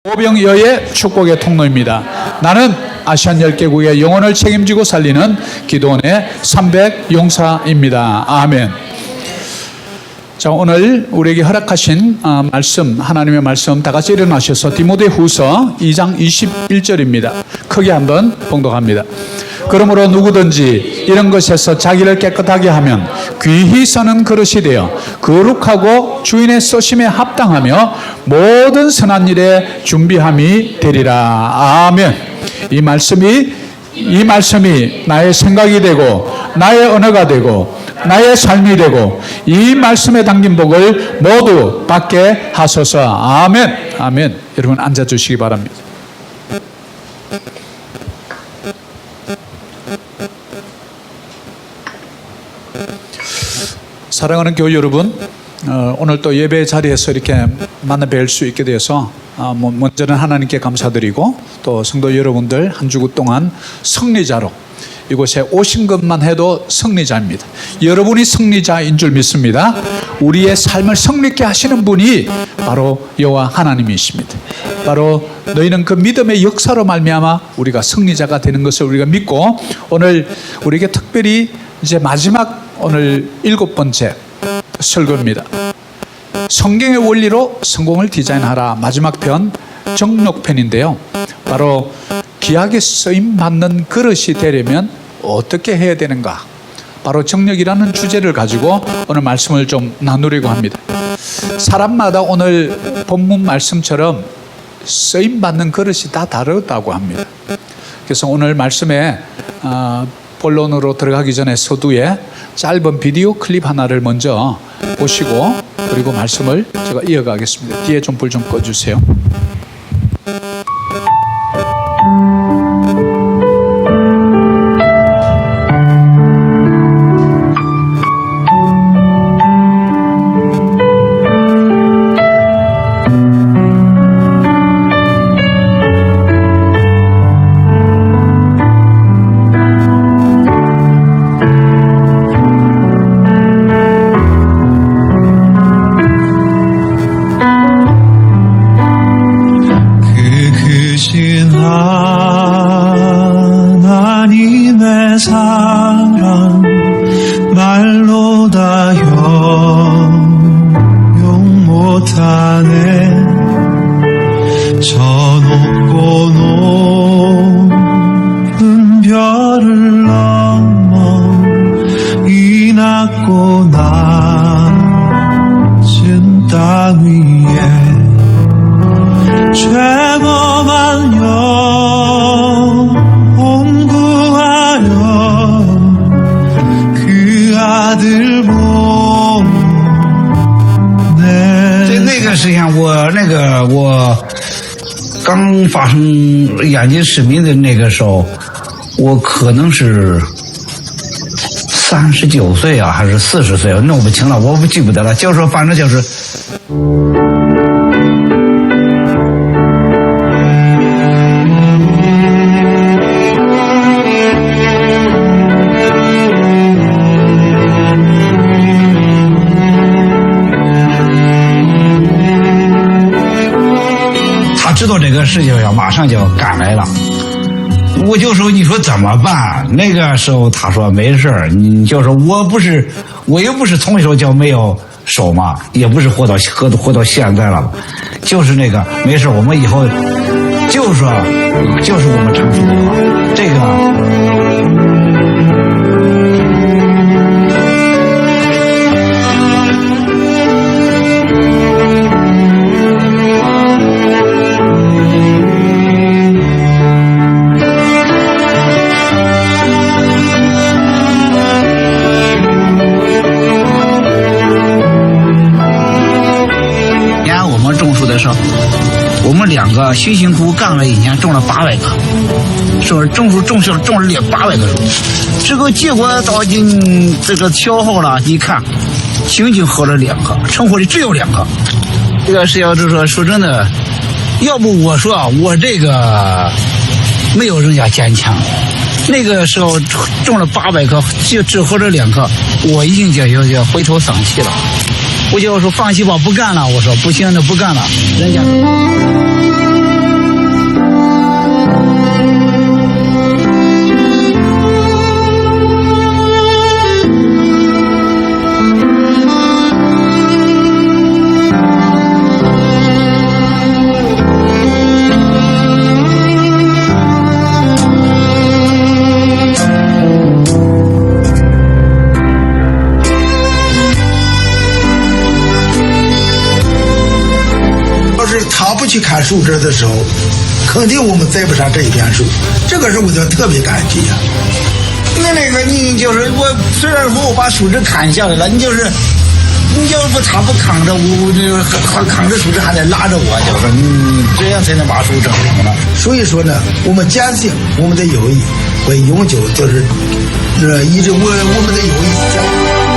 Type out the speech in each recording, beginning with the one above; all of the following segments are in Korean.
오병여의 축복의 통로입니다. 나는 아시안 10개국의 영혼을 책임지고 살리는 기도원의 300 용사입니다. 아멘. 자, 오늘 우리에게 허락하신 말씀, 하나님의 말씀 다 같이 일어나셔서 디모데후서 2장 21절입니다. 크게 한번 봉독합니다. 그러므로 누구든지 이런 것에서 자기를 깨끗하게 하면 귀히 서는 그릇이 되어 거룩하고 주인의 쓰심에 합당하며 모든 선한 일에 준비함이 되리라. 아멘. 이 말씀이 나의 생각이 되고 나의 언어가 되고 나의 삶이 되고 이 말씀에 담긴 복을 모두 받게 하소서. 아멘. 아멘. 여러분 앉아주시기 바랍니다. 사랑하는 교회 여러분, 오늘 또 예배 자리에서 이렇게 만나 뵐 수 있게 되어서 먼저는 하나님께 감사드리고 또 성도 여러분들 한 주구 동안 승리자로 이곳에 오신 것만 해도 승리자입니다. 여러분이 승리자인 줄 믿습니다. 우리의 삶을 승리케 하시는 분이 바로 여호와 하나님이십니다. 바로 너희는 그 믿음의 역사로 말미암아 우리가 승리자가 되는 것을 우리가 믿고, 오늘 우리에게 특별히 이제 마지막 오늘 7번째 설교입니다. 성경의 원리로 성공을 디자인하라, 마지막 편 정욕편인데요. 바로 귀하게 쓰임받는 그릇이 되려면 어떻게 해야 되는가, 바로 정력이라는 주제를 가지고 오늘 말씀을 좀 나누려고 합니다. 사람마다 오늘 본문 말씀처럼 쓰임받는 그릇이 다 다르다고 합니다. 그래서 오늘 말씀에 본론으로 들어가기 전에 서두에 짧은 비디오 클립 하나를 먼저 보시고 그리고 말씀을 제가 이어가겠습니다. 뒤에 좀 불 좀 꺼주세요. 하나님의 사랑 말로 다 형용 못하네. 저 높고 높은 별을 넘어 이 낮고 낮은 땅 위에 죄범한 영혼 구하려 그 아들 보내. 那个实际上我刚发生眼睛失明的那个时候，我可能是39岁啊，还是40岁，弄不清了，我记不得了。就是说，反正就是。知道这个事情要马上就要赶来了，我就说你说怎么办？那个时候他说没事儿，你就说我又不是从小就没有手嘛，也不是活到现在了，就是那个没事，我们以后就是我们成熟的话，这个。我们两个辛辛苦苦干了1年，种了800棵，说种了800棵树，这个结果到今这个调好了，一看，仅仅喝了2颗，成活的只有2颗。这个是要就是说真的，要不我说我这个没有人家坚强。那个时候种了800棵，只喝了2颗，我已经要回头丧气了。我就说放弃吧，不干了。我说不行，那不干了。人家。去砍树枝的时候，肯定我们栽不上这一片树，这个时候我就特别感激呀、那个你就是我，虽然说我把树枝砍下来了，你要不他不扛着我扛着树枝还得拉着我，就是这样才能把树整成了。所以说呢，我们坚信我们的友谊会永久，就是一直我们的友谊。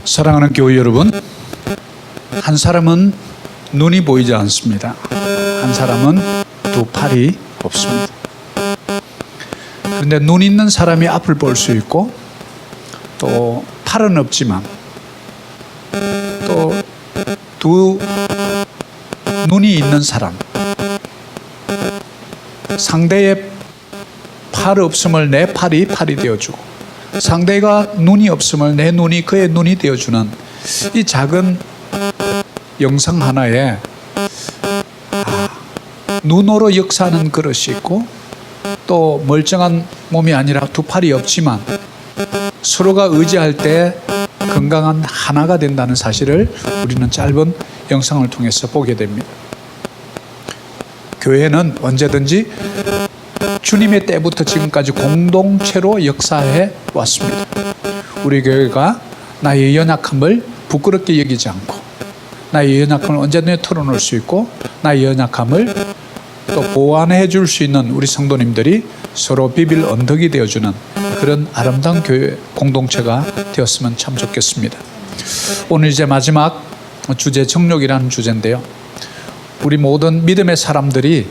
사랑하는 교회 여러분, 한 사람은 눈이 보이지 않습니다. 한 사람은 두 팔이 없습니다. 그런데 눈 있는 사람이 앞을 볼 수 있고 또 팔은 없지만 또 두 눈이 있는 사람, 상대의 팔 없음을 내 팔이 되어주고 상대가 눈이 없음을 내 눈이 그의 눈이 되어주는 이 작은 영상 하나에 눈으로 역사하는 그릇이 있고 또 멀쩡한 몸이 아니라 두 팔이 없지만 서로가 의지할 때 건강한 하나가 된다는 사실을 우리는 짧은 영상을 통해서 보게 됩니다. 교회는 언제든지 주님의 때부터 지금까지 공동체로 역사해 왔습니다. 우리 교회가 나의 연약함을 부끄럽게 여기지 않고 나의 연약함을 언제든지 털어놓을 수 있고 나의 연약함을 또 보완해 줄 수 있는 우리 성도님들이 서로 비빌 언덕이 되어주는 그런 아름다운 교회 공동체가 되었으면 참 좋겠습니다. 오늘 이제 마지막 주제 정욕이라는 주제인데요. 우리 모든 믿음의 사람들이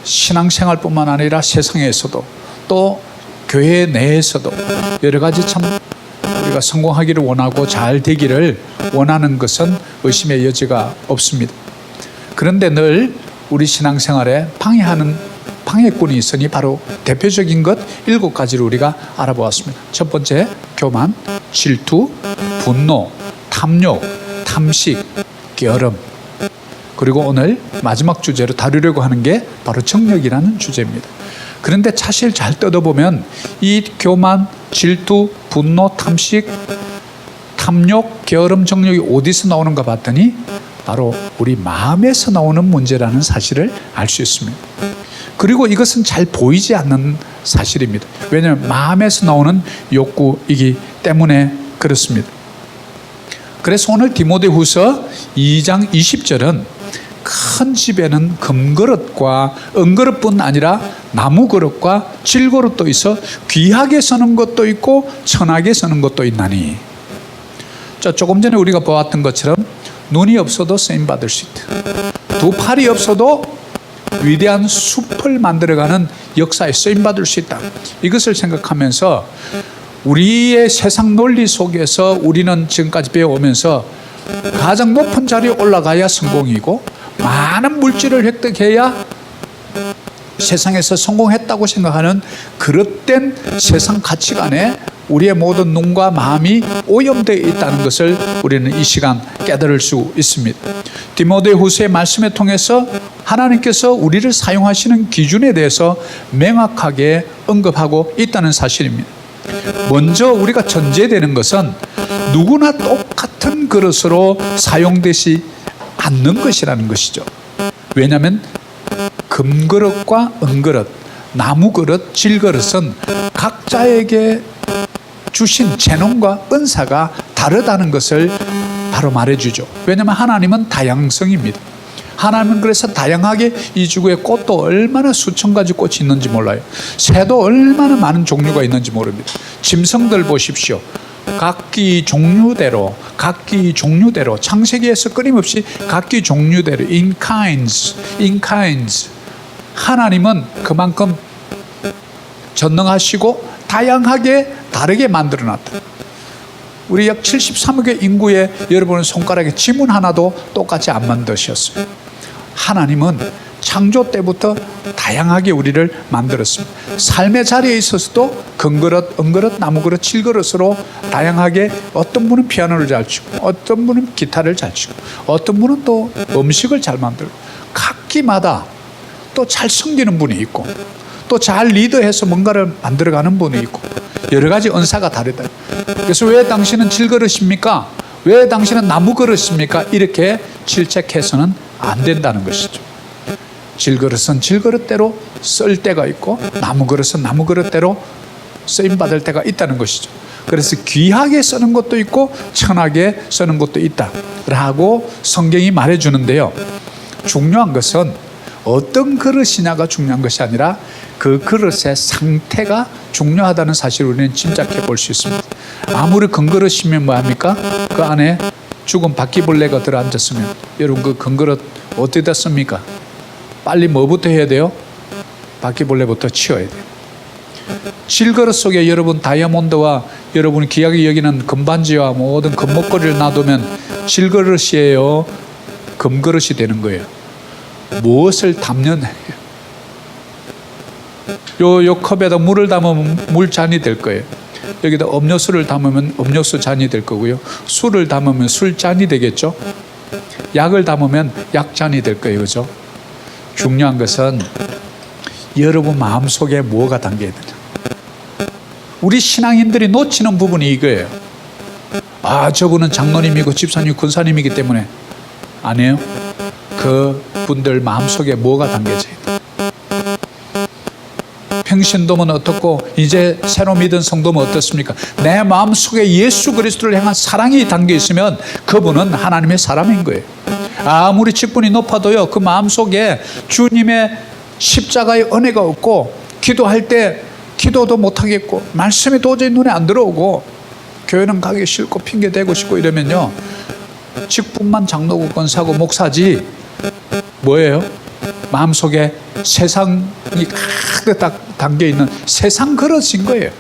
신앙생활뿐만 아니라 세상에서도 또 교회 내에서도 여러 가지 참 우리가 성공하기를 원하고 잘 되기를 원하는 것은 의심의 여지가 없습니다. 그런데 늘 우리 신앙생활에 방해하는 방해꾼이 있으니 바로 대표적인 것 7가지를 우리가 알아보았습니다. 첫 번째, 교만, 질투, 분노, 탐욕, 탐식, 게으름. 그리고 오늘 마지막 주제로 다루려고 하는 게 바로 정욕이라는 주제입니다. 그런데 사실 잘 뜯어보면 이 교만, 질투, 분노, 탐식, 탐욕, 게으름, 정욕이 어디서 나오는가 봤더니 바로 우리 마음에서 나오는 문제라는 사실을 알 수 있습니다. 그리고 이것은 잘 보이지 않는 사실입니다. 왜냐하면 마음에서 나오는 욕구이기 때문에 그렇습니다. 그래서 오늘 디모데후서 2장 20절은 큰 집에는 금그릇과 은그릇뿐 아니라 나무그릇과 질그릇도 있어 귀하게 서는 것도 있고 천하게 서는 것도 있나니. 자, 조금 전에 우리가 보았던 것처럼 눈이 없어도 쓰임받을 수 있다. 두 팔이 없어도 위대한 숲을 만들어가는 역사에 쓰임받을 수 있다. 이것을 생각하면서 우리의 세상 논리 속에서 우리는 지금까지 배워오면서 가장 높은 자리에 올라가야 성공이고 많은 물질을 획득해야 세상에서 성공했다고 생각하는 그릇된 세상 가치관에 우리의 모든 눈과 마음이 오염되어 있다는 것을 우리는 이 시간 깨달을 수 있습니다. 디모데후서의 말씀을 통해서 하나님께서 우리를 사용하시는 기준에 대해서 명확하게 언급하고 있다는 사실입니다. 먼저 우리가 전제되는 것은 누구나 똑같은 그릇으로 사용되지 않는 것이라는 것이죠. 왜냐하면 금그릇과 은그릇, 나무그릇, 질그릇은 각자에게 주신 재능과 은사가 다르다는 것을 바로 말해주죠. 왜냐하면 하나님은 다양성입니다. 하나님은 그래서 다양하게 이 지구에 꽃도 얼마나 수천 가지 꽃이 있는지 몰라요. 새도 얼마나 많은 종류가 있는지 모릅니다. 짐승들 보십시오. 각기 종류대로 창세기에서 끊임없이 각기 종류대로 in kinds 하나님은 그만큼 전능하시고 다양하게 다르게 만들어놨다. 우리 약 73억의 인구에 여러분은 손가락에 지문 하나도 똑같이 안 만드셨어요. 하나님은 창조 때부터 다양하게 우리를 만들었습니다. 삶의 자리에 있어서도 금그릇, 은그릇, 나무그릇, 질그릇으로 다양하게 어떤 분은 피아노를 잘 치고 어떤 분은 기타를 잘 치고 어떤 분은 또 음식을 잘 만들고 각기마다 또 잘 섬기는 분이 있고 또 잘 리더해서 뭔가를 만들어가는 분이 있고 여러 가지 은사가 다르다. 그래서 왜 당신은 질그릇입니까? 왜 당신은 나무그릇입니까? 이렇게 질책해서는 안 된다는 것이죠. 질그릇은 질그릇대로 쓸 때가 있고 나무그릇은 나무그릇대로 쓰임받을 때가 있다는 것이죠. 그래서 귀하게 쓰는 것도 있고 천하게 쓰는 것도 있다라고 성경이 말해주는데요. 중요한 것은 어떤 그릇이냐가 중요한 것이 아니라 그 그릇의 상태가 중요하다는 사실을 우리는 짐작해 볼 수 있습니다. 아무리 금그릇이면 뭐합니까? 그 안에 죽은 바퀴벌레가 들어앉았으면 여러분 그 금그릇 어떻게 됐습니까? 빨리 뭐부터 해야 돼요? 바퀴벌레부터 치워야 돼요. 질그릇 속에 여러분 다이아몬드와 여러분이 귀하게 여기는 금반지와 모든 금목걸이를 놔두면 질그릇이에요? 금그릇이 되는 거예요. 무엇을 담는 요 컵에다 물을 담으면 물잔이 될 거예요. 여기다 음료수를 담으면 음료수 잔이 될 거고요. 술을 담으면 술잔이 되겠죠. 약을 담으면 약잔이 될 거예요. 그죠? 중요한 것은 여러분 마음속에 뭐가 담겨야 되냐. 우리 신앙인들이 놓치는 부분이 이거예요. 아, 저분은 장로님이고 집사님, 군사님이기 때문에. 아니에요. 그 분들 마음속에 뭐가 담겨져 있다. 평신도면 어떻고 이제 새로 믿은 성도면 어떻습니까? 내 마음속에 예수 그리스도를 향한 사랑이 담겨 있으면 그분은 하나님의 사람인 거예요. 아무리 직분이 높아도요, 그 마음속에 주님의 십자가의 은혜가 없고 기도할 때 기도도 못하겠고 말씀이 도저히 눈에 안 들어오고 교회는 가기 싫고 핑계대고 싶고 이러면요, 직분만 장로고 권사고 목사지 뭐예요? 마음속에 세상이 가득 담겨있는 세상 그릇인 거예요.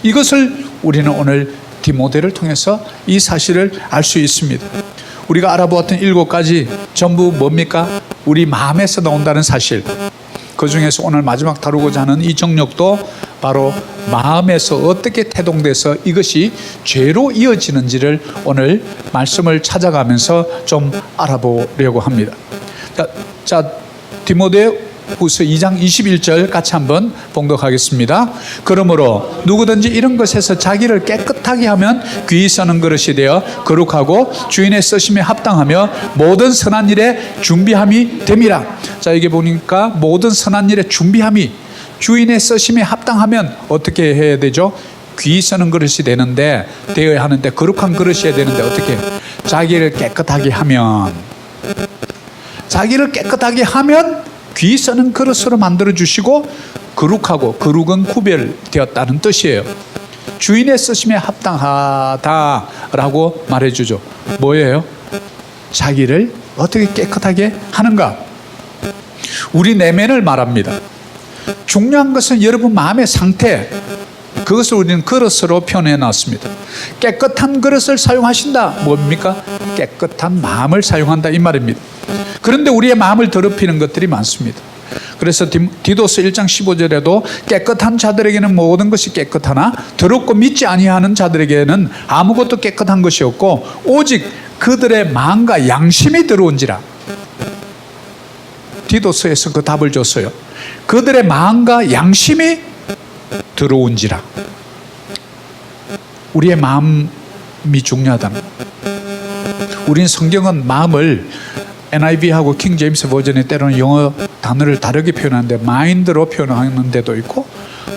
이것을 우리는 오늘 디모데를 통해서 이 사실을 알 수 있습니다. 우리가 알아보았던 7가지 전부 뭡니까? 우리 마음에서 나온다는 사실. 그 중에서 오늘 마지막 다루고자 하는 이 정욕도 바로 마음에서 어떻게 태동돼서 이것이 죄로 이어지는지를 오늘 말씀을 찾아가면서 좀 알아보려고 합니다. 자, 디모데후서 2장 21절 같이 한번 봉독하겠습니다. 그러므로 누구든지 이런 것에서 자기를 깨끗하게 하면 귀히 쓰는 그릇이 되어 거룩하고 주인의 쓰심에 합당하며 모든 선한 일에 준비함이 됨이라. 자, 여기 보니까 모든 선한 일에 준비함이 주인의 쓰심에 합당하면 어떻게 해야 되죠? 귀히 쓰는 그릇이 되는데, 되어야 하는데, 거룩한 그릇이어야 되는데 어떻게? 자기를 깨끗하게 하면, 자기를 깨끗하게 하면 귀히 쓰는 그릇으로 만들어 주시고, 거룩하고, 거룩은 구별되었다는 뜻이에요. 주인의 쓰심에 합당하다라고 말해주죠. 뭐예요? 자기를 어떻게 깨끗하게 하는가? 우리 내면을 말합니다. 중요한 것은 여러분 마음의 상태, 그것을 우리는 그릇으로 표현해 놨습니다. 깨끗한 그릇을 사용하신다. 뭡니까? 깨끗한 마음을 사용한다 이 말입니다. 그런데 우리의 마음을 더럽히는 것들이 많습니다. 그래서 디도서 1장 15절에도 깨끗한 자들에게는 모든 것이 깨끗하나 더럽고 믿지 아니하는 자들에게는 아무것도 깨끗한 것이 없고 오직 그들의 마음과 양심이 들어온지라. 디도서에서 그 답을 줬어요. 그들의 마음과 양심이 들어온지라. 우리의 마음이 중요하다는 거. 우린 성경은 마음을 NIV하고 킹 제임스 버전에 때로는 영어 단어를 다르게 표현하는데 마인드로 표현하는 데도 있고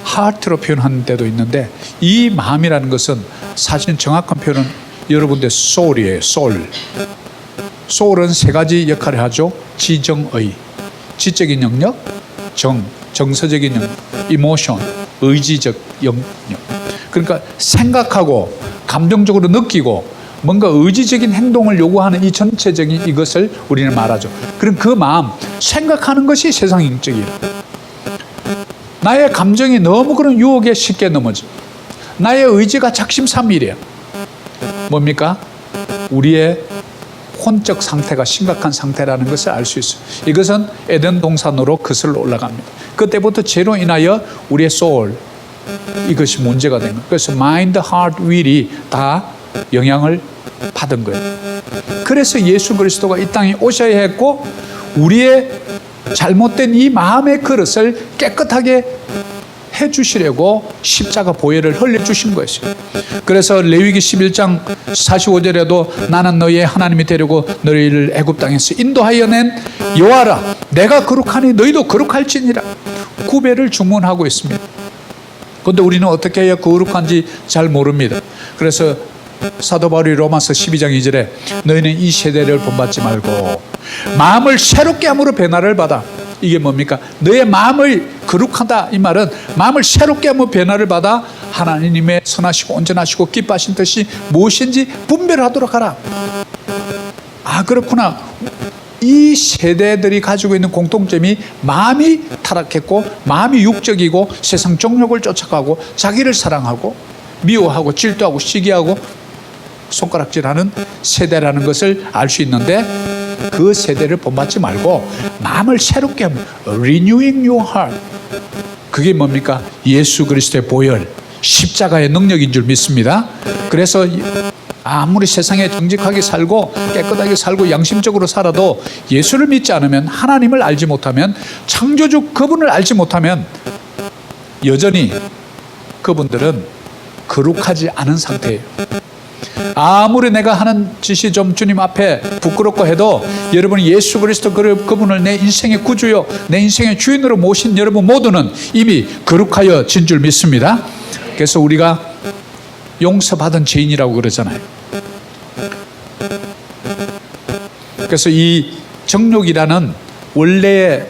하트로 표현하는 데도 있는데, 이 마음이라는 것은 사실 정확한 표현은 여러분들 soul이에요. soul은 세 가지 역할을 하죠. 지정의, 지적인 영역, 정서적인 영역, emotion, 의지적 영역. 그러니까 생각하고 감정적으로 느끼고 뭔가 의지적인 행동을 요구하는 이 전체적인 이것을 우리는 말하죠. 그럼 그 마음, 생각하는 것이 세상 인격이에요. 나의 감정이 너무 그런 유혹에 쉽게 넘어져. 나의 의지가 작심삼일이야. 뭡니까? 우리의 혼적 상태가 심각한 상태라는 것을 알 수 있어요. 이것은 에덴 동산으로 거슬러 올라갑니다. 그때부터 죄로 인하여 우리의 소울, 이것이 문제가 된 거예요. 그래서 마인드, 하트, 윌이 다 영향을 받은 거예요. 그래서 예수 그리스도가 이 땅에 오셔야 했고 우리의 잘못된 이 마음의 그릇을 깨끗하게 해주시려고 십자가 보혈을 흘려주신 것이에요. 그래서 레위기 11장 45절에도 나는 너희의 하나님이 되려고 너희를 애굽 땅에서 인도하여 낸 여호와라 내가 거룩하니 너희도 거룩할지니라 구별을 주문하고 있습니다. 그런데 우리는 어떻게 해야 거룩한지 잘 모릅니다. 그래서 사도 바울이 로마서 12장 2절에 너희는 이 세대를 본받지 말고 마음을 새롭게 함으로 변화를 받아. 이게 뭡니까? 너의 마음을 거룩하다 이 말은 마음을 새롭게 하면 변화를 받아 하나님의 선하시고 온전하시고 기뻐하신 뜻이 무엇인지 분별하도록 하라. 아 그렇구나. 이 세대들이 가지고 있는 공통점이 마음이 타락했고 마음이 육적이고 세상 정욕을 쫓아가고 자기를 사랑하고 미워하고 질투하고 시기하고 손가락질하는 세대라는 것을 알 수 있는데 그 세대를 본받지 말고 마음을 새롭게 하면 renewing your heart. 그게 뭡니까? 예수 그리스도의 보혈, 십자가의 능력인 줄 믿습니다. 그래서 아무리 세상에 정직하게 살고 깨끗하게 살고 양심적으로 살아도 예수를 믿지 않으면 하나님을 알지 못하면 창조주 그분을 알지 못하면 여전히 그분들은 거룩하지 않은 상태예요. 아무리 내가 하는 짓이 좀 주님 앞에 부끄럽고 해도 여러분이 예수 그리스도 그분을 내 인생의 구주요 내 인생의 주인으로 모신 여러분 모두는 이미 거룩하여 진 줄 믿습니다. 그래서 우리가 용서받은 죄인이라고 그러잖아요. 그래서 이 정욕이라는 원래의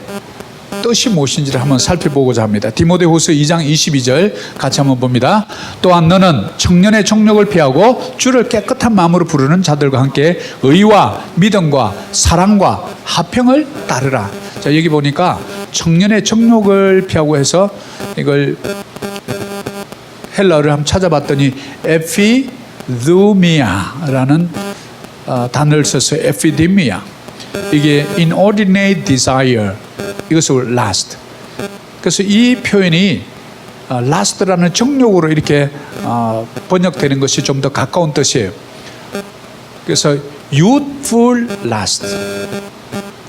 뜻이 무엇인지를 한번 살펴보고자 합니다. 디모데후서 2장 22절 같이 한번 봅니다. 또한 너는 청년의 정욕을 피하고 주를 깨끗한 마음으로 부르는 자들과 함께 의와 믿음과 사랑과 화평을 따르라. 자 여기 보니까 청년의 정욕을 피하고 해서 이걸 헬라어를 한번 찾아봤더니 에피두미아라는 단어를 써서 에피디미아 이게 inordinate desire 이것을 lust. 그래서 이 표현이 lust라는 정욕으로 이렇게 번역되는 것이 좀 더 가까운 뜻이에요. 그래서 youthful lust,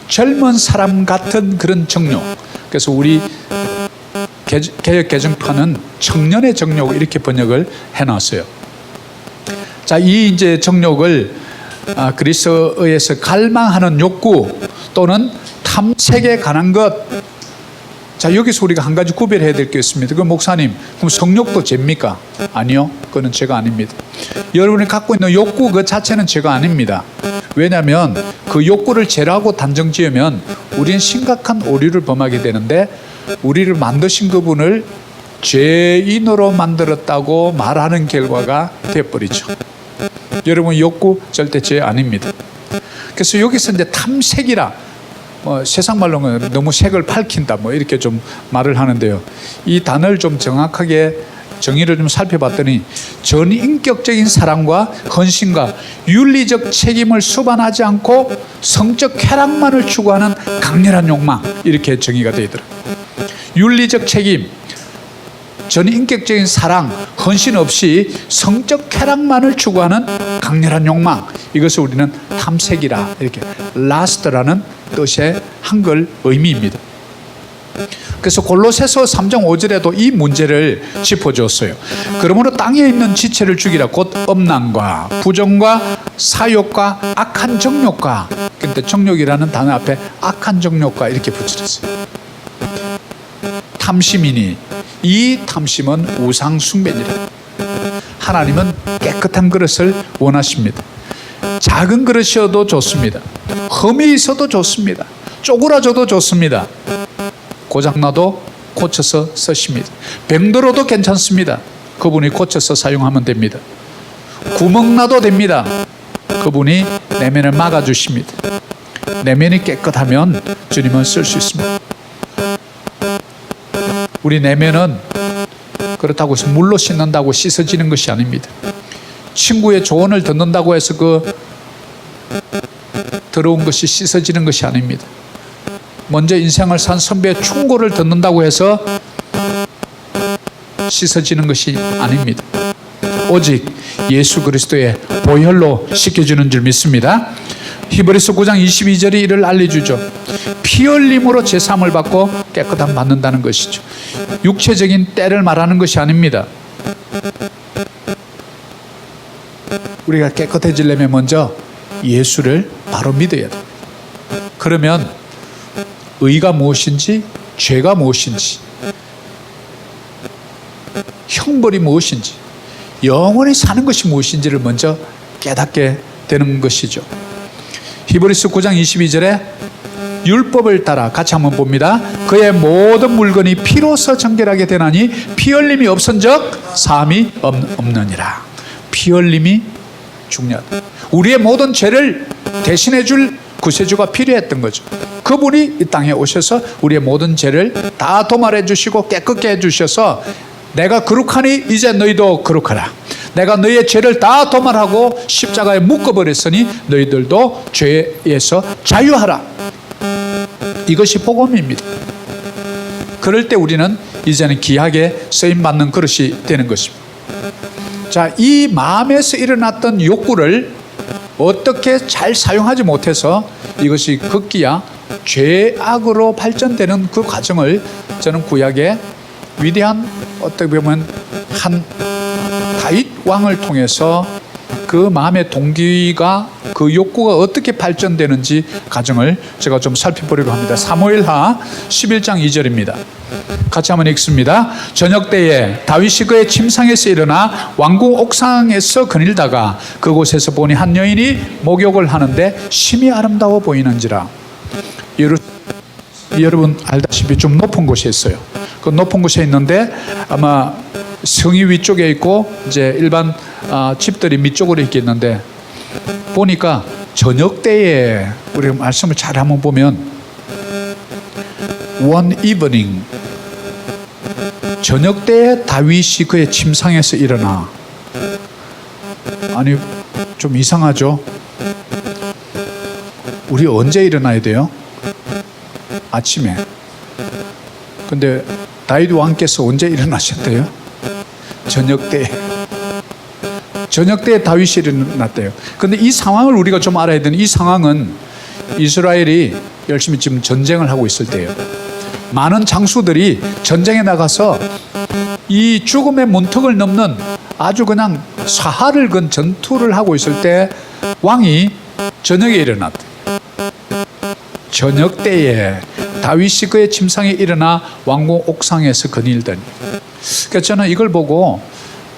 젊은 사람 같은 그런 정욕. 그래서 우리 개역 개정판은 청년의 정욕 이렇게 번역을 해놨어요. 자, 이 이제 정욕을 그리스도에서 갈망하는 욕구 또는 탐색에 관한 것. 자 여기서 우리가 한 가지 구별해야 될 게 있습니다. 그 목사님 그럼 성욕도 죄입니까? 아니요, 그건 죄가 아닙니다. 여러분이 갖고 있는 욕구 그 자체는 죄가 아닙니다. 왜냐하면 그 욕구를 죄라고 단정 지으면 우리는 심각한 오류를 범하게 되는데 우리를 만드신 그분을 죄인으로 만들었다고 말하는 결과가 되어버리죠. 여러분 욕구 절대 죄 아닙니다. 그래서 여기서 이제 탐색이라 세상 말로는 너무 색을 밝힌다 이렇게 좀 말을 하는데요. 이 단어를 좀 정확하게 정의를 좀 살펴봤더니 전인격적인 사랑과 헌신과 윤리적 책임을 수반하지 않고 성적 쾌락만을 추구하는 강렬한 욕망 이렇게 정의가 되어 있더라고요. 윤리적 책임, 전인격적인 사랑, 헌신 없이 성적 쾌락만을 추구하는 강렬한 욕망 이것을 우리는 탐색이라 이렇게 lust라는 뜻의 한글 의미입니다. 그래서 골로새서 3장 5절에도 이 문제를 짚어주었어요. 그러므로 땅에 있는 지체를 죽이라 곧 음란과 부정과 사욕과 악한 정욕과 근데 정욕이라는 단어 앞에 악한 정욕과 이렇게 붙여졌어요. 탐심이니 이 탐심은 우상 숭배니라. 하나님은 깨끗한 그릇을 원하십니다. 작은 그릇이어도 좋습니다. 흠이 있어도 좋습니다. 쪼그라져도 좋습니다. 고장나도 고쳐서 쓰십니다. 병들어도 괜찮습니다. 그분이 고쳐서 사용하면 됩니다. 구멍 나도 됩니다. 그분이 내면을 막아주십니다. 내면이 깨끗하면 주님은 쓸 수 있습니다. 우리 내면은 그렇다고 해서 물로 씻는다고 씻어지는 것이 아닙니다. 친구의 조언을 듣는다고 해서 그 더러운 것이 씻어지는 것이 아닙니다. 먼저 인생을 산 선배의 충고를 듣는다고 해서 씻어지는 것이 아닙니다. 오직 예수 그리스도의 보혈로 씻겨주는 줄 믿습니다. 히브리서 9장 22절이 이를 알려주죠. 피 흘림으로 제사함을 받고 깨끗함 받는다는 것이죠. 육체적인 때를 말하는 것이 아닙니다. 우리가 깨끗해지려면 먼저 예수를 바로 믿어야 돼요. 그러면 의가 무엇인지, 죄가 무엇인지, 형벌이 무엇인지, 영원히 사는 것이 무엇인지를 먼저 깨닫게 되는 것이죠. 히브리서 9장 22절에 율법을 따라 같이 한번 봅니다. 그의 모든 물건이 피로서 정결하게 되나니 피 흘림이 없은즉 사함이 없느니라. 피 흘림이 중요하다. 우리의 모든 죄를 대신해 줄 구세주가 필요했던 거죠. 그분이 이 땅에 오셔서 우리의 모든 죄를 다 도말해 주시고 깨끗게 해 주셔서 내가 거룩하니 이제 너희도 거룩하라. 내가 너희의 죄를 다 도말하고 십자가에 묶어버렸으니 너희들도 죄에서 자유하라. 이것이 복음입니다. 그럴 때 우리는 이제는 귀하게 쓰임받는 그릇이 되는 것입니다. 자, 이 마음에서 일어났던 욕구를 어떻게 잘 사용하지 못해서 이것이 극기야 죄악으로 발전되는 그 과정을 저는 구약의 위대한 어떻게 보면 한 다윗 왕을 통해서 그 마음의 동기가 그 욕구가 어떻게 발전되는지 과정을 제가 좀 살펴보려고 합니다. 사무엘하 11장 2절입니다. 같이 한번 읽습니다. 저녁 때에 다윗이 그의 침상에서 일어나 왕궁 옥상에서 거닐다가 그곳에서 보니 한 여인이 목욕을 하는데 심히 아름다워 보이는지라. 여러분 알다시피 좀 높은 곳에 있어요. 그 높은 곳에 있는데 아마 성이 위쪽에 있고 이제 일반 집들이 밑쪽으로 있겠는데 보니까 저녁 때에 우리 말씀을 잘 한번 보면 one evening 저녁 때에 다윗이 그의 침상에서 일어나. 아니 좀 이상하죠? 우리 언제 일어나야 돼요? 아침에. 근데 다윗 왕께서 언제 일어나셨대요? 저녁 때에 다윗이 일어났대요. 근데 이 상황을 우리가 좀 알아야 되는, 이 상황은 이스라엘이 열심히 지금 전쟁을 하고 있을 때예요. 많은 장수들이 전쟁에 나가서 이 죽음의 문턱을 넘는 아주 그냥 사활을 건 전투를 하고 있을 때 왕이 저녁에 일어났대. 저녁 때에 다윗이 그의 침상에 일어나 왕궁 옥상에서 거닐더니. 그러니까 저는 이걸 보고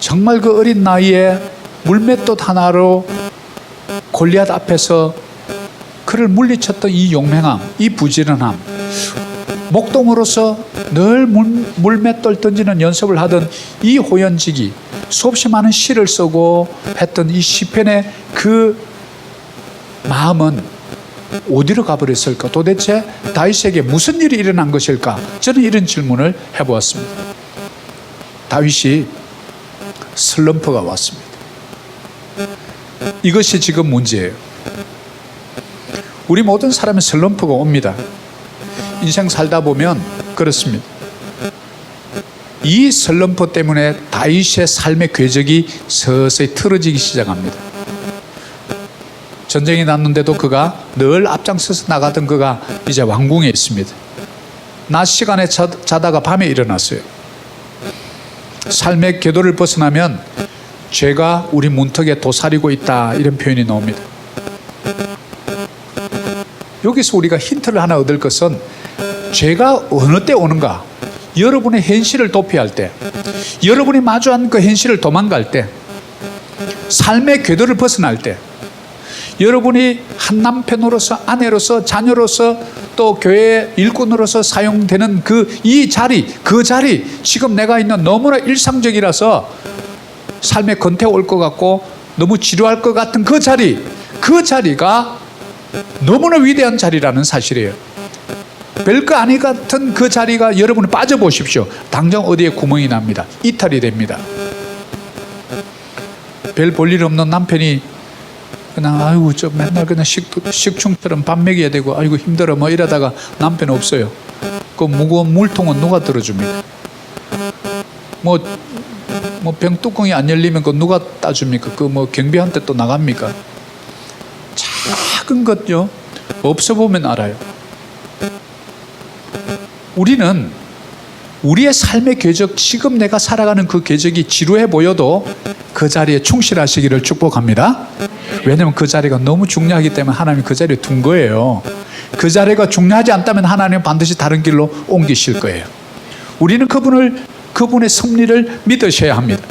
정말 그 어린 나이에 물맷돌 하나로 골리앗 앞에서 그를 물리쳤던 이 용맹함, 이 부지런함, 목동으로서 늘 물맷돌 던지는 연습을 하던 이 호연지기, 수없이 많은 시를 쓰고 했던 이 시편의 그 마음은 어디로 가버렸을까? 도대체 다윗에게 무슨 일이 일어난 것일까? 저는 이런 질문을 해보았습니다. 다윗이 슬럼프가 왔습니다. 이것이 지금 문제예요. 우리 모든 사람의 슬럼프가 옵니다. 인생 살다 보면 그렇습니다. 이 슬럼프 때문에 다윗의 삶의 궤적이 서서히 틀어지기 시작합니다. 전쟁이 났는데도 그가 늘 앞장서서 나가던 그가 이제 왕궁에 있습니다. 낮 시간에 자다가 밤에 일어났어요. 삶의 궤도를 벗어나면 죄가 우리 문턱에 도사리고 있다, 이런 표현이 나옵니다. 여기서 우리가 힌트를 하나 얻을 것은 죄가 어느 때 오는가? 여러분의 현실을 도피할 때, 여러분이 마주한 그 현실을 도망갈 때, 삶의 궤도를 벗어날 때, 여러분이 한 남편으로서, 아내로서, 자녀로서, 또 교회 일꾼으로서 사용되는 이 자리, 그 자리, 지금 내가 있는 너무나 일상적이라서 삶의 건태 올 것 같고 너무 지루할 것 같은 그 자리가 너무나 위대한 자리라는 사실이에요. 별거 아니 같은 그 자리가 여러분이 빠져보십시오. 당장 어디에 구멍이 납니다. 이탈이 됩니다. 별 볼 일 없는 남편이 그냥 아이고 저 맨날 그냥 식충처럼 밥 먹여야 되고 아이고 힘들어 뭐 이러다가 남편 없어요. 그 무거운 물통은 누가 들어줍니까? 뭐 병뚜껑이 안 열리면 그 누가 따줍니까? 그 뭐 경비한테 또 나갑니까? 작은 것요 없어 보면 알아요. 우리는 우리의 삶의 궤적, 지금 내가 살아가는 그 궤적이 지루해 보여도 그 자리에 충실하시기를 축복합니다. 왜냐하면 그 자리가 너무 중요하기 때문에 하나님이 그 자리에 둔 거예요. 그 자리가 중요하지 않다면 하나님은 반드시 다른 길로 옮기실 거예요. 우리는 그분의 섭리를 믿으셔야 합니다.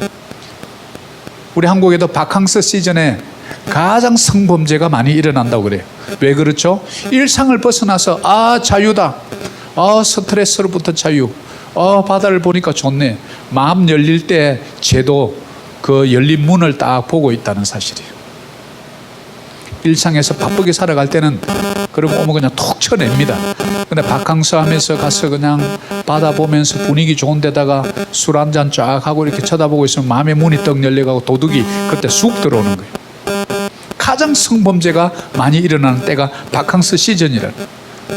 우리 한국에도 바캉스 시즌에 가장 성범죄가 많이 일어난다고 그래요. 왜 그렇죠? 일상을 벗어나서 자유다, 스트레스로부터 자유, 바다를 보니까 좋네, 마음 열릴 때 쟤도 그 열린 문을 딱 보고 있다는 사실이에요. 일상에서 바쁘게 살아갈 때는 그러고 오면 그냥 톡 쳐냅니다. 근데 바캉스 하면서 가서 그냥 바다 보면서 분위기 좋은 데다가 술 한잔 쫙 하고 이렇게 쳐다보고 있으면 마음의 문이 떡 열려가고 도둑이 그때 쑥 들어오는 거예요. 가장 성범죄가 많이 일어나는 때가 바캉스 시즌이라.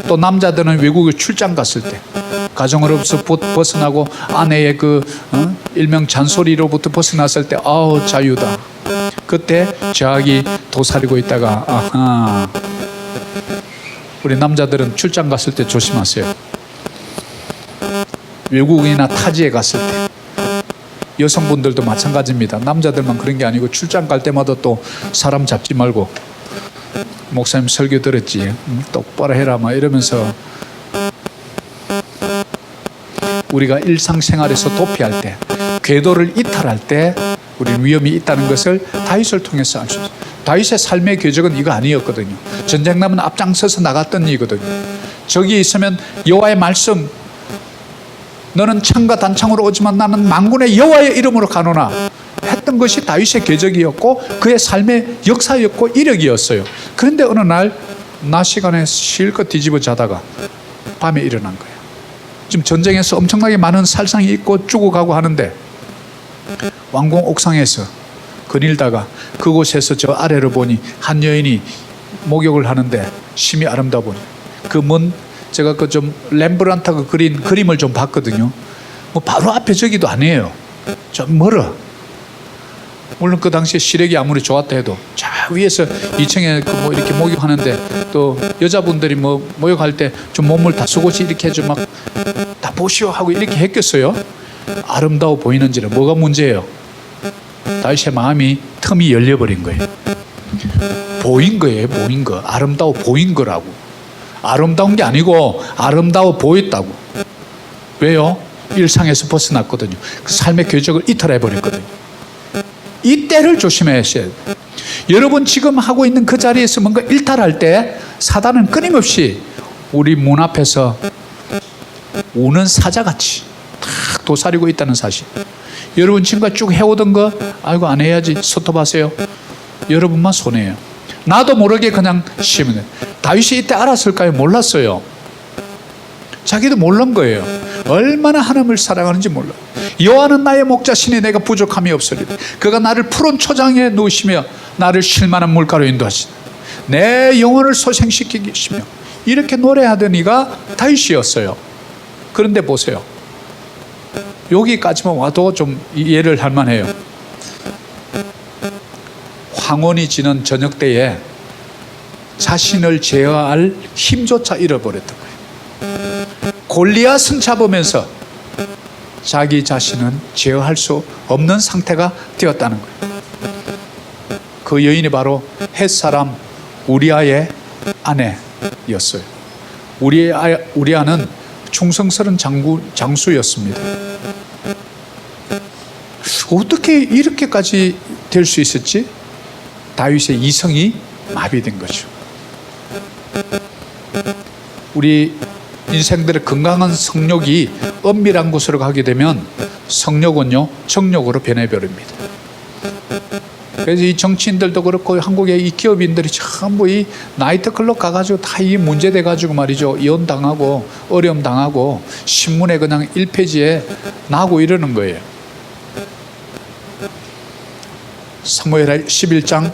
또 남자들은 외국에 출장 갔을 때 가정으로부터 벗어나고 아내의 일명 잔소리로부터 벗어났을 때 자유다. 그때 저하기 도사리고 있다가 우리 남자들은 출장 갔을 때 조심하세요. 외국이나 타지에 갔을 때 여성분들도 마찬가지입니다. 남자들만 그런 게 아니고 출장 갈 때마다 또 사람 잡지 말고 목사님 설교 들었지 똑바로 해라 막 이러면서 우리가 일상생활에서 도피할 때, 궤도를 이탈할 때 우리는 위험이 있다는 것을 다윗을 통해서 알 수 있어요. 다윗의 삶의 궤적은 이거 아니었거든요. 전쟁 나면 앞장서서 나갔던 이거든요. 저기 있으면 여호와의 말씀, 너는 창과 단창으로 오지만 나는 만군의 여호와의 이름으로 가노나 했던 것이 다윗의 궤적이었고 그의 삶의 역사였고 이력이었어요. 그런데 어느 날 낮 시간에 실컷 뒤집어 자다가 밤에 일어난 거예요. 지금 전쟁에서 엄청나게 많은 살상이 있고 죽어가고 하는데 왕궁 옥상에서 거닐다가 그곳에서 저 아래로 보니 한 여인이 목욕을 하는데 심히 아름다워 보니 제가 좀 렘브란트가 그린 그림을 좀 봤거든요. 뭐 바로 앞에 저기도 아니에요. 좀 멀어. 물론 그 당시에 시력이 아무리 좋았다 해도 저 위에서 2층에 이렇게 목욕하는데 또 여자분들이 목욕할 때 좀 몸을 다 속옷이 이렇게 해서 막 다 보시오 하고 이렇게 했겠어요? 아름다워 보이는지는 뭐가 문제예요? 다윗의 마음이 틈이 열려버린 거예요. 보인 거예요. 보인 거. 아름다워 보인 거라고. 아름다운 게 아니고 아름다워 보였다고. 왜요? 일상에서 벗어났거든요. 그 삶의 궤적을 이탈해 버렸거든요. 이 때를 조심하셔야 돼요. 여러분 지금 하고 있는 그 자리에서 뭔가 일탈할 때 사단은 끊임없이 우리 문 앞에서 우는 사자같이 탁 도사리고 있다는 사실. 여러분 지금까지 쭉 해오던 거 아이고 안 해야지 스톱하세요. 여러분만 손해예요. 나도 모르게 그냥 쉬면 돼요. 다윗이 이때 알았을까요? 몰랐어요. 자기도 몰란 거예요. 얼마나 하나님을 사랑하는지 몰라요. 여호와는 나의 목자시니 내가 부족함이 없으리라. 그가 나를 푸른 초장에 놓으시며 나를 쉴만한 물가로 인도하시니 내 영혼을 소생시키시며 이렇게 노래하던 이가 다윗이었어요. 그런데 보세요. 여기까지만 와도 좀 이해를 할 만해요. 황혼이 지는 저녁 때에 자신을 제어할 힘조차 잃어버렸던 거예요. 골리앗은 잡으면서 자기 자신은 제어할 수 없는 상태가 되었다는 거예요. 그 여인이 바로 헷사람 우리아의 아내였어요. 우리아는 충성스러운 장수였습니다. 어떻게 이렇게까지 될 수 있었지? 다윗의 이성이 마비된 거죠. 우리 인생들의 건강한 성욕이 엄밀한 곳으로 가게 되면 성욕은요 정욕으로 변해버립니다. 그래서 이 정치인들도 그렇고 한국의 이 기업인들이 전부 이 나이트클럽 가가지고 다 이 문제돼 가지고 말이죠, 이혼당하고 어려움 당하고 신문에 그냥 1페이지에 나고 이러는 거예요. 사무엘 11장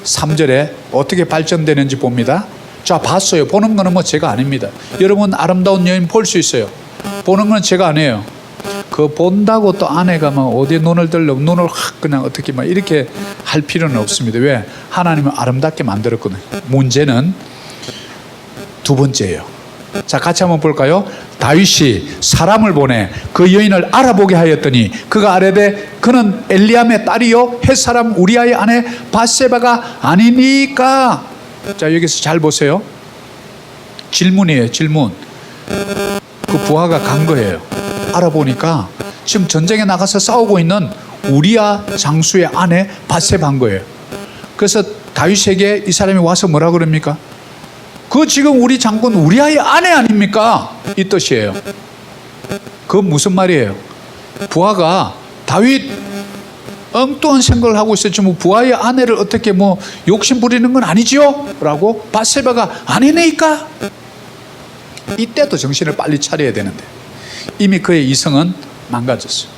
3절에 어떻게 발전되는지 봅니다. 자, 봤어요. 보는 거는 뭐 제가 아닙니다. 여러분 아름다운 여인 볼 수 있어요. 보는 건 제가 아니에요. 그 본다고 또 아내가 막 어디에 눈을 들려 눈을 확 그냥 어떻게 막 이렇게 할 필요는 없습니다. 왜? 하나님은 아름답게 만들었거든요. 문제는 두 번째예요. 자, 같이 한번 볼까요? 다윗이 사람을 보내 그 여인을 알아보게 하였더니 그가 아뢰되 그는 엘리암의 딸이요 햇사람 우리아의 아내 바세바가 아니니까. 자, 여기서 잘 보세요. 질문이에요. 질문. 그 부하가 간 거예요. 알아보니까 지금 전쟁에 나가서 싸우고 있는 우리아 장수의 아내 바세바인 거예요. 그래서 다윗에게 이 사람이 와서 뭐라 그럽니까? 그 지금 우리 장군 우리아의 아내 아닙니까? 이 뜻이에요. 그건 무슨 말이에요? 부하가 다윗 엉뚱한 생각을 하고 있어요. 지금 부하의 아내를 어떻게 뭐 욕심 부리는 건 아니지요? 라고 바세바가 아니네니까. 이때도 정신을 빨리 차려야 되는데 이미 그의 이성은 망가졌어요.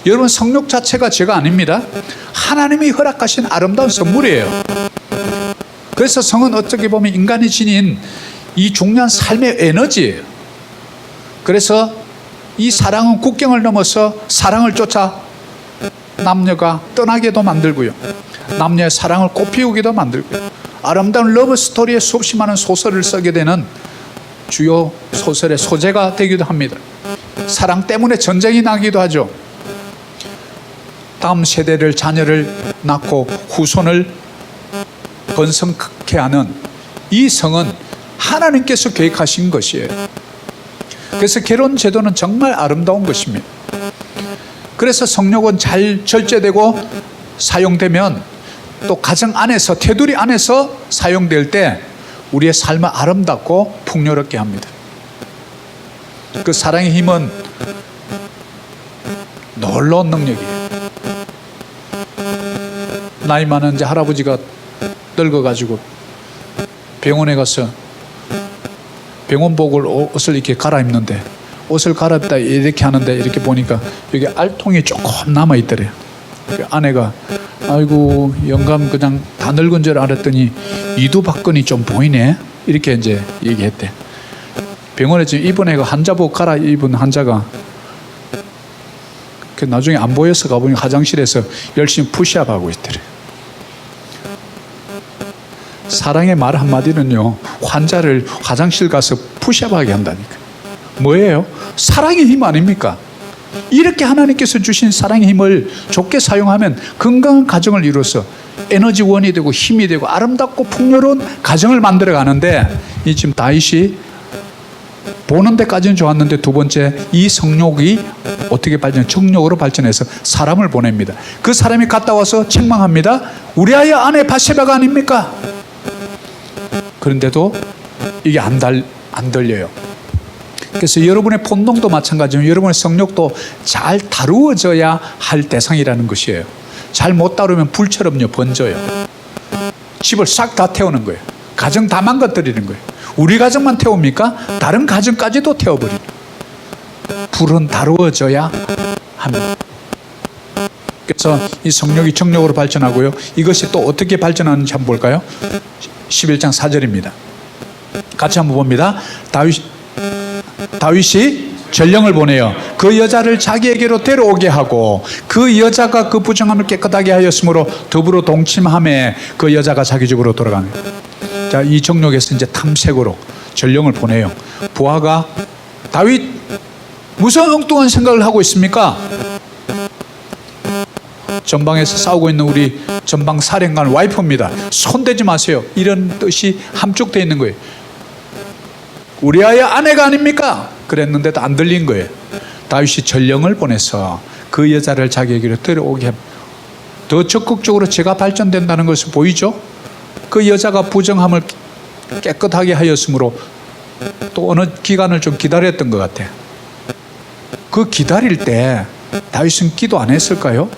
여러분 성욕 자체가 죄가 아닙니다. 하나님이 허락하신 아름다운 선물이에요. 그래서 성은 어떻게 보면 인간이 지닌 이 중요한 삶의 에너지예요. 그래서 이 사랑은 국경을 넘어서 사랑을 쫓아 남녀가 떠나게도 만들고요, 남녀의 사랑을 꽃피우기도 만들고요, 아름다운 러브 스토리에 수없이 많은 소설을 쓰게 되는 주요 소설의 소재가 되기도 합니다. 사랑 때문에 전쟁이 나기도 하죠. 다음 세대를 자녀를 낳고 후손을 번성케 하는 이 성은 하나님께서 계획하신 것이에요. 그래서 결혼 제도는 정말 아름다운 것입니다. 그래서 성욕은 잘 절제되고 사용되면 또 가정 안에서 테두리 안에서 사용될 때 우리의 삶은 아름답고 풍요롭게 합니다. 그 사랑의 힘은 놀라운 능력이에요. 나이 많은 이제 할아버지가 늙어가지고 병원에 가서 병원복을 옷을 이렇게 갈아입는데 옷을 갈아입다 이렇게 하는데 이렇게 보니까 여기 알통이 조금 남아있더래요. 그 아내가 아이고 영감 그냥 다 늙은 줄 알았더니 이두박근이 좀 보이네 이렇게 이제 얘기했대. 병원에 지금 입원 애가 환자복 갈아입은 환자가 그 나중에 안 보여서 가보니 화장실에서 열심히 푸시업하고 있더래. 사랑의 말 한마디는요 환자를 화장실 가서 푸시업하게 한다니까. 뭐예요? 사랑의 힘 아닙니까? 이렇게 하나님께서 주신 사랑의 힘을 좋게 사용하면 건강한 가정을 이루어서 에너지원이 되고 힘이 되고 아름답고 풍요로운 가정을 만들어 가는데 이 지금 다윗이 보는 데까지는 좋았는데 두 번째 이 성욕이 어떻게 정욕으로 발전해서 사람을 보냅니다. 그 사람이 갔다 와서 책망합니다. 우리아의 아내 바세바가 아닙니까? 그런데도 이게 안 들려요. 그래서 여러분의 본능도 마찬가지지만 여러분의 성욕도 잘 다루어져야 할 대상이라는 것이에요. 잘 못 다루면 불처럼요 번져요. 집을 싹 다 태우는 거예요. 가정 다 망가뜨리는 거예요. 우리 가정만 태웁니까? 다른 가정까지도 태워버리는. 불은 다루어져야 합니다. 그래서 이 성욕이 정욕으로 발전하고요. 이것이 또 어떻게 발전하는지 한번 볼까요? 11장 4절입니다. 같이 한번 봅니다. 다윗이 전령을 보내어 그 여자를 자기에게로 데려오게 하고 그 여자가 그 부정함을 깨끗하게 하였으므로 더불어 동침함에 그 여자가 자기 집으로 돌아갑니다. 자, 이 정욕에서 이제 탐색으로 전령을 보내요. 부하가 다윗 무슨 엉뚱한 생각을 하고 있습니까? 전방에서 싸우고 있는 우리 전방 사령관 와이프입니다. 손대지 마세요. 이런 뜻이 함축되어 있는 거예요. 우리아의 아내가 아닙니까? 그랬는데도 안 들린 거예요. 다윗이 전령을 보내서 그 여자를 자기에게로 데려오게 합니다. 더 적극적으로 죄가 발전된다는 것을 보이죠? 그 여자가 부정함을 깨끗하게 하였으므로 또 어느 기간을 좀 기다렸던 것 같아. 그 기다릴 때 다윗은 기도 안 했을까요?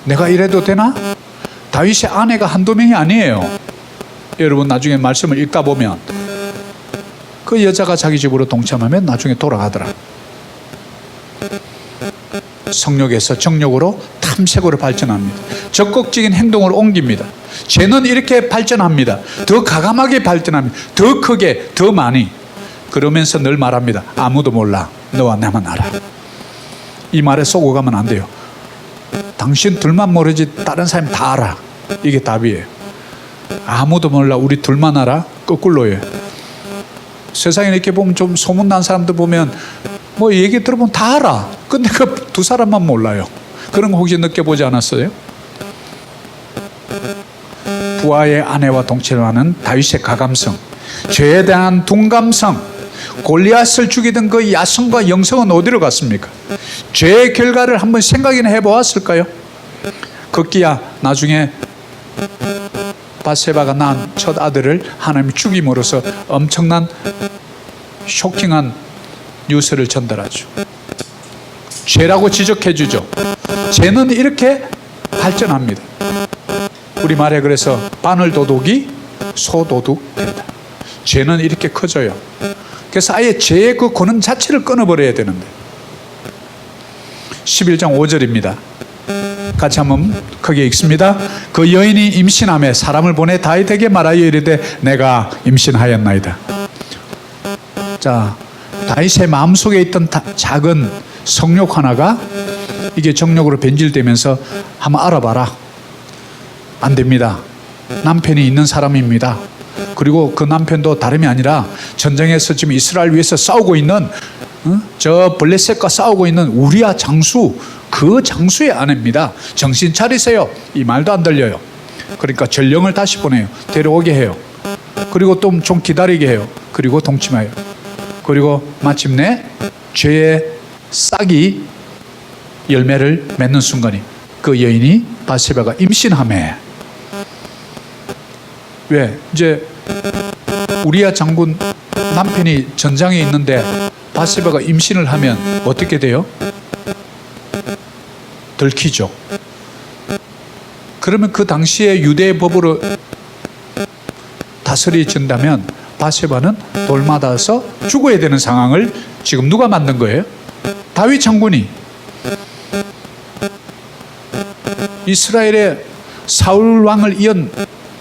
내가 이래도 되나? 다윗의 아내가 한두 명이 아니에요. 여러분 나중에 말씀을 읽다 보면 그 여자가 자기 집으로 동참하면 나중에 돌아가더라. 성욕에서 정욕으로 탐색으로 발전합니다. 적극적인 행동으로 옮깁니다. 죄는 이렇게 발전합니다. 더 가감하게 발전합니다. 더 크게, 더 많이. 그러면서 늘 말합니다. 아무도 몰라. 너와 나만 알아. 이 말에 속고 가면 안 돼요. 당신 둘만 모르지 다른 사람 다 알아. 이게 답이에요. 아무도 몰라. 우리 둘만 알아. 거꾸로예요. 세상에 이렇게 보면 좀 소문난 사람들 보면 뭐 얘기 들어보면 다 알아. 근데 그 두 사람만 몰라요. 그런 거 혹시 느껴보지 않았어요? 부하의 아내와 동침하는 다윗의 가감성, 죄에 대한 둔감성, 골리앗을 죽이던 그 야성과 영성은 어디로 갔습니까? 죄의 결과를 한번 생각이나 해보았을까요? 급기야 나중에 바세바가 낳은 첫 아들을 하나님이 죽임으로써 엄청난 쇼킹한 뉴스를 전달하죠. 죄라고 지적해 주죠. 죄는 이렇게 발전합니다. 우리말에 그래서 바늘도둑이 소도둑 된다. 죄는 이렇게 커져요. 그래서 아예 죄의 그 권한 자체를 끊어버려야 되는데 11장 5절입니다. 같이 한번 크게 읽습니다. 그 여인이 임신하며 사람을 보내 다윗에게 말하여 이르되 내가 임신하였나이다. 자, 다윗의 마음속에 있던 작은 성욕 하나가 이게 정욕으로 변질되면서 한번 알아봐라. 안 됩니다. 남편이 있는 사람입니다. 그리고 그 남편도 다름이 아니라 전쟁에서 지금 이스라엘 위해서 싸우고 있는 저 블레셋과 싸우고 있는 우리아 장수, 그 장수의 아내입니다. 정신 차리세요. 이 말도 안 들려요. 그러니까 전령을 다시 보내요. 데려오게 해요. 그리고 또 좀 기다리게 해요. 그리고 동침해요. 그리고 마침내 죄의 싹이 열매를 맺는 순간이 그 여인이 바세바가 임신하매. 왜? 이제 우리아 장군 남편이 전장에 있는데 바세바가 임신을 하면 어떻게 돼요? 들키죠. 그러면 그 당시에 유대의 법으로 다스려진다면 바세바는 돌맞아서 죽어야 되는 상황을 지금 누가 만든 거예요? 다윗 장군이. 이스라엘의 사울 왕을 이은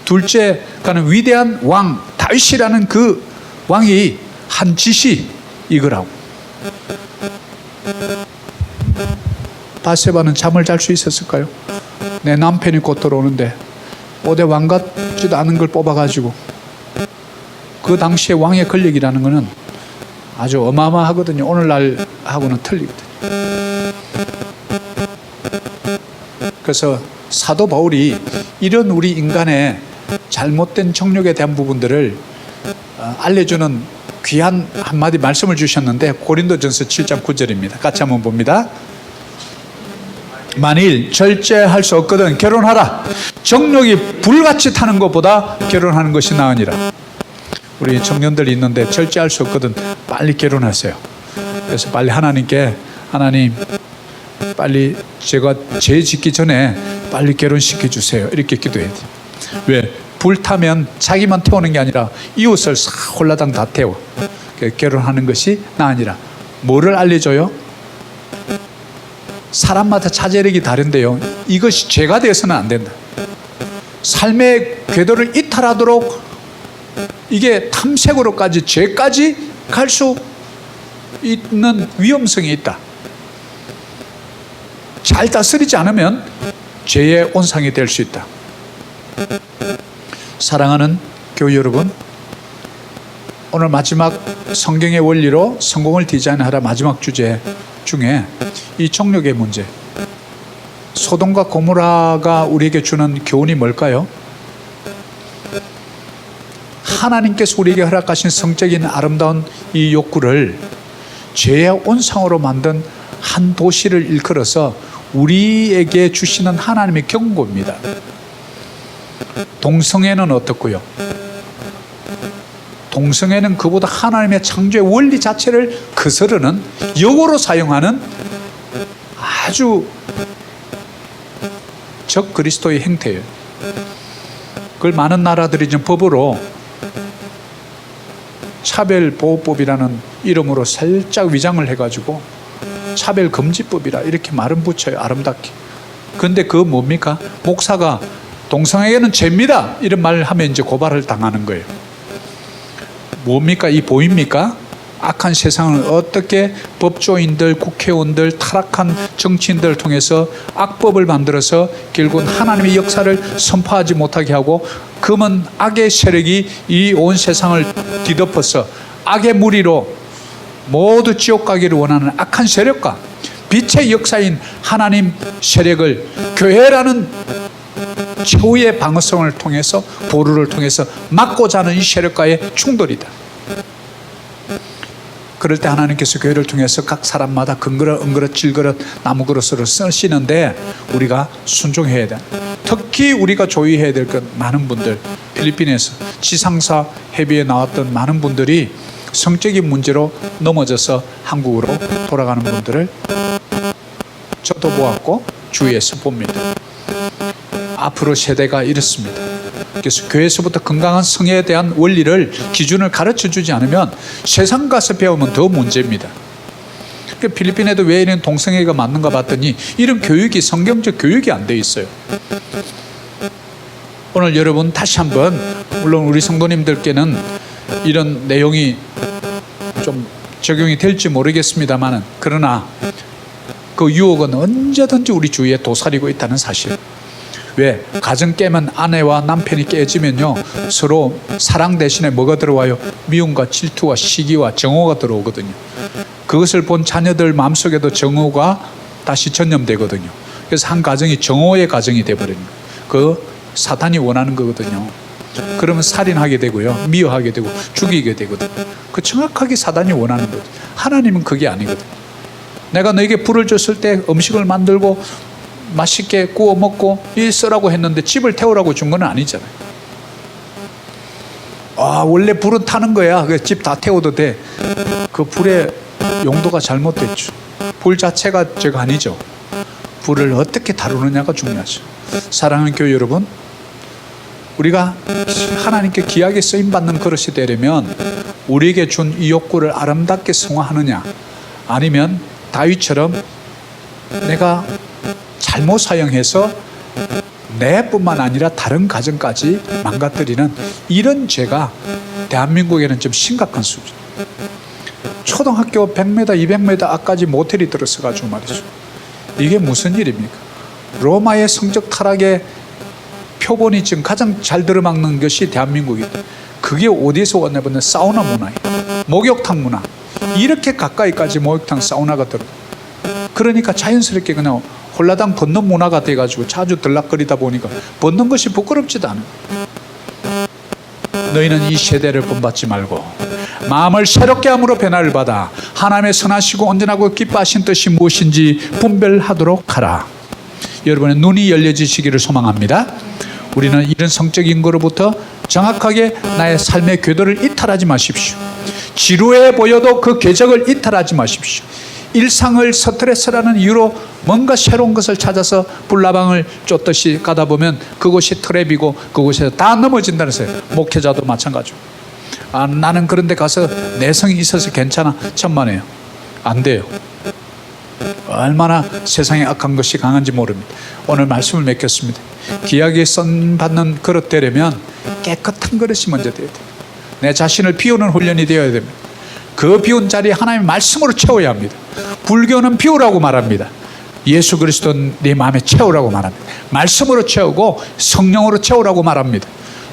둘째 가는 위대한 왕 다윗이라는 그 왕이 한 짓이 이거라고. 바세바는 잠을 잘 수 있었을까요? 내 남편이 곧 들어오는데 어디 왕 같지도 않은 걸 뽑아가지고. 그 당시의 왕의 권력이라는 것은 아주 어마어마하거든요. 오늘날하고는 틀리거든요. 그래서 사도 바울이 이런 우리 인간의 잘못된 정욕에 대한 부분들을 알려주는 귀한 한마디 말씀을 주셨는데 고린도전서 7장 9절입니다. 같이 한번 봅니다. 만일 절제할 수 없거든 결혼하라. 정욕이 불같이 타는 것보다 결혼하는 것이 나으니라. 우리 청년들이 있는데 절제할 수 없거든 빨리 결혼하세요. 그래서 빨리 하나님께 하나님 빨리 제가 죄 짓기 전에 빨리 결혼시켜 주세요. 이렇게 기도해야 돼요. 왜? 불타면 자기만 태우는 게 아니라 이웃을 싹 홀라당 다 태워. 결혼하는 것이 나으니라. 뭐를 알려줘요? 사람마다 자제력이 다른데요. 이것이 죄가 되어서는 안 된다. 삶의 궤도를 이탈하도록 이게 탐색으로까지 죄까지 갈 수 있는 위험성이 있다. 잘 다스리지 않으면 죄의 온상이 될 수 있다. 사랑하는 교회 여러분, 오늘 마지막 성경의 원리로 성공을 디자인하라 마지막 주제 중에 이 정욕의 문제, 소돔과 고모라가 우리에게 주는 교훈이 뭘까요? 하나님께서 우리에게 허락하신 성적인 아름다운 이 욕구를 죄의 온상으로 만든 한 도시를 일컬어서 우리에게 주시는 하나님의 경고입니다. 동성애는 어떻고요? 동성애는 그보다 하나님의 창조의 원리 자체를 거스르는 역으로 사용하는 아주 적 그리스도의 행태예요. 그걸 많은 나라들이 지금 법으로 차별보호법이라는 이름으로 살짝 위장을 해가지고 차별금지법이라 이렇게 말은 붙여요. 아름답게. 근데 그거 뭡니까? 목사가 동성애는 죄입니다 이런 말을 하면 이제 고발을 당하는 거예요. 뭡니까? 이 보입니까? 악한 세상을 어떻게 법조인들, 국회의원들, 타락한 정치인들을 통해서 악법을 만들어서 결국은 하나님의 역사를 선포하지 못하게 하고 금은 악의 세력이 이 온 세상을 뒤덮어서 악의 무리로 모두 지옥 가기를 원하는 악한 세력과 빛의 역사인 하나님 세력을 교회라는 최후의 방어성을 통해서 보루를 통해서 막고자 하는 이 세력과의 충돌이다. 그럴 때 하나님께서 교회를 통해서 각 사람마다 은그릇 질그릇 나무 그릇으로 쓰시는데 우리가 순종해야 돼. 특히 우리가 조의해야 될 것 많은 분들, 필리핀에서 지상사 회비에 나왔던 많은 분들이 성적인 문제로 넘어져서 한국으로 돌아가는 분들을 저도 보았고 주위에서 봅니다. 앞으로 세대가 이렇습니다. 그래서 교회에서부터 건강한 성애에 대한 원리를 기준을 가르쳐 주지 않으면 세상 가서 배우면 더 문제입니다. 필리핀에도 왜 이런 동성애가 맞는가 봤더니 이런 교육이 성경적 교육이 안 돼 있어요. 오늘 여러분 다시 한번 물론 우리 성도님들께는 이런 내용이 좀 적용이 될지 모르겠습니다만 그러나 그 유혹은 언제든지 우리 주위에 도사리고 있다는 사실. 왜? 가정 깨면 아내와 남편이 깨지면요 서로 사랑 대신에 뭐가 들어와요? 미움과 질투와 시기와 정오가 들어오거든요. 그것을 본 자녀들 마음속에도 정오가 다시 전염되거든요. 그래서 한 가정이 정오의 가정이 돼버리는 거예요. 그 사탄이 원하는 거거든요. 그러면 살인하게 되고요 미워하게 되고 죽이게 되거든요. 그 정확하게 사단이 원하는 거죠. 하나님은 그게 아니거든요. 내가 너에게 불을 줬을 때 음식을 만들고 맛있게 구워 먹고 일 쓰라고 했는데 집을 태우라고 준 건 아니잖아요. 아 원래 불은 타는 거야. 집 다 태워도 돼. 그 불의 용도가 잘못됐죠. 불 자체가 죄가 아니죠. 불을 어떻게 다루느냐가 중요하죠. 사랑하는 교회 여러분, 우리가 하나님께 귀하게 쓰임받는 그릇이 되려면 우리에게 준 이 욕구를 아름답게 승화하느냐 아니면 다윗처럼 내가 잘못 사용해서 내뿐만 아니라 다른 가정까지 망가뜨리는 이런 죄가 대한민국에는 좀 심각한 수준. 초등학교 100m, 200m 앞까지 모텔이 들어서가지고 말이죠. 이게 무슨 일입니까? 로마의 성적 타락의 표본이 지금 가장 잘 들어막는 것이 대한민국이다. 그게 어디서 왔냐면 사우나 문화예요. 목욕탕 문화. 이렇게 가까이까지 목욕탕 사우나가 들어. 그러니까 자연스럽게 그냥 홀라당 벗는 문화가 돼가지고 자주 들락거리다 보니까 벗는 것이 부끄럽지도 않아요. 너희는 이 세대를 본받지 말고 마음을 새롭게 함으로 변화를 받아 하나님의 선하시고 온전하고 기뻐하신 뜻이 무엇인지 분별하도록 하라. 여러분의 눈이 열려지시기를 소망합니다. 우리는 이런 성적인 거로부터 정확하게 나의 삶의 궤도를 이탈하지 마십시오. 지루해 보여도 그 궤적을 이탈하지 마십시오. 일상을 스트레스라는 이유로 뭔가 새로운 것을 찾아서 불나방을 쫓듯이 가다 보면 그것이 트랩이고 그곳에서 다 넘어진다는 거예요. 목회자도 마찬가지고. 아, 나는 그런데 가서 내성이 있어서 괜찮아. 천만에요. 안 돼요. 얼마나 세상에 악한 것이 강한지 모릅니다. 오늘 말씀을 맺겠습니다. 귀하게 선받는 그릇 되려면 깨끗한 그릇이 먼저 돼야 돼요. 내 자신을 비우는 훈련이 되어야 됩니다. 그 비운 자리에 하나님의 말씀으로 채워야 합니다. 불교는 비우라고 말합니다. 예수 그리스도는 네 마음에 채우라고 말합니다. 말씀으로 채우고 성령으로 채우라고 말합니다.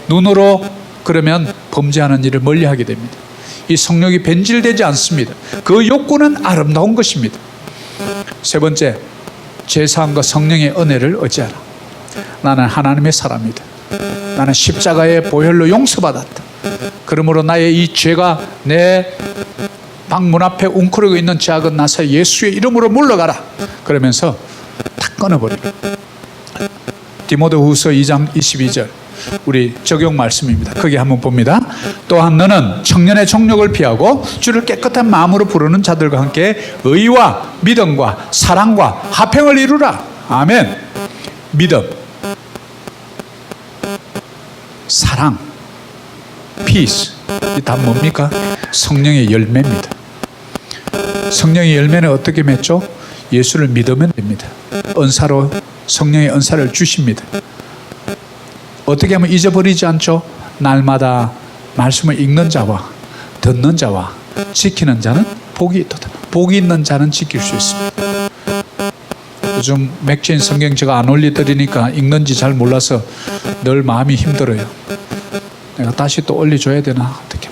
눈으로 그러면 범죄하는 일을 멀리하게 됩니다. 이 성령이 변질되지 않습니다. 그 욕구는 아름다운 것입니다. 세 번째, 제사함과 성령의 은혜를 의지하라. 나는 하나님의 사람이다. 나는 십자가의 보혈로 용서받았다. 그러므로 나의 이 죄가 내 방문 앞에 웅크리고 있는 작은 나사 예수의 이름으로 물러가라. 그러면서 탁 끊어버리고. 디모데후서 2장 22절 우리 적용 말씀입니다. 거기 한번 봅니다. 또한 너는 청년의 정욕을 피하고 주를 깨끗한 마음으로 부르는 자들과 함께 의와 믿음과 사랑과 화평을 이루라. 아멘. 믿음, 사랑, 피스, 이 다 뭡니까? 성령의 열매입니다. 성령의 열매는 어떻게 맺죠? 예수를 믿으면 됩니다. 은사로 성령의 은사를 주십니다. 어떻게 하면 잊어버리지 않죠? 날마다 말씀을 읽는 자와 듣는 자와 지키는 자는 복이 있도다. 복이 있는 자는 지킬 수 있습니다. 요즘 맥주인 성경 제가 안 올려드리니까 읽는지 잘 몰라서 늘 마음이 힘들어요. 내가 다시 또 올려줘야 되나? 어떻게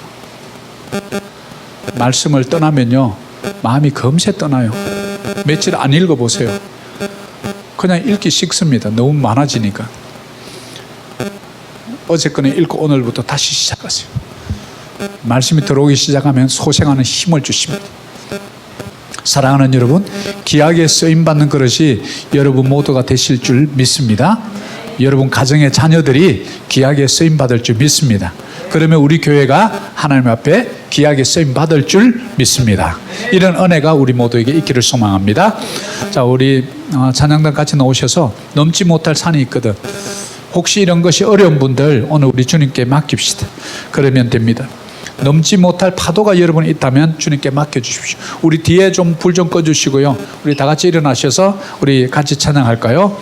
말씀을 떠나면요 마음이 금세 떠나요. 며칠 안 읽어보세요. 그냥 읽기 식습니다. 너무 많아지니까. 어제 거는 읽고 오늘부터 다시 시작하세요. 말씀이 들어오기 시작하면 소생하는 힘을 주십니다. 사랑하는 여러분, 귀하게 쓰임받는 그릇이 여러분 모두가 되실 줄 믿습니다. 여러분 가정의 자녀들이 귀하게 쓰임받을 줄 믿습니다. 그러면 우리 교회가 하나님 앞에 귀하게 쓰임받을 줄 믿습니다. 이런 은혜가 우리 모두에게 있기를 소망합니다. 자, 우리 찬양단 같이 나오셔서 넘지 못할 산이 있거든. 혹시 이런 것이 어려운 분들 오늘 우리 주님께 맡깁시다. 그러면 됩니다. 넘지 못할 파도가 여러분이 있다면 주님께 맡겨주십시오. 우리 뒤에 좀 불 좀 꺼주시고요. 우리 다 같이 일어나셔서 우리 같이 찬양할까요?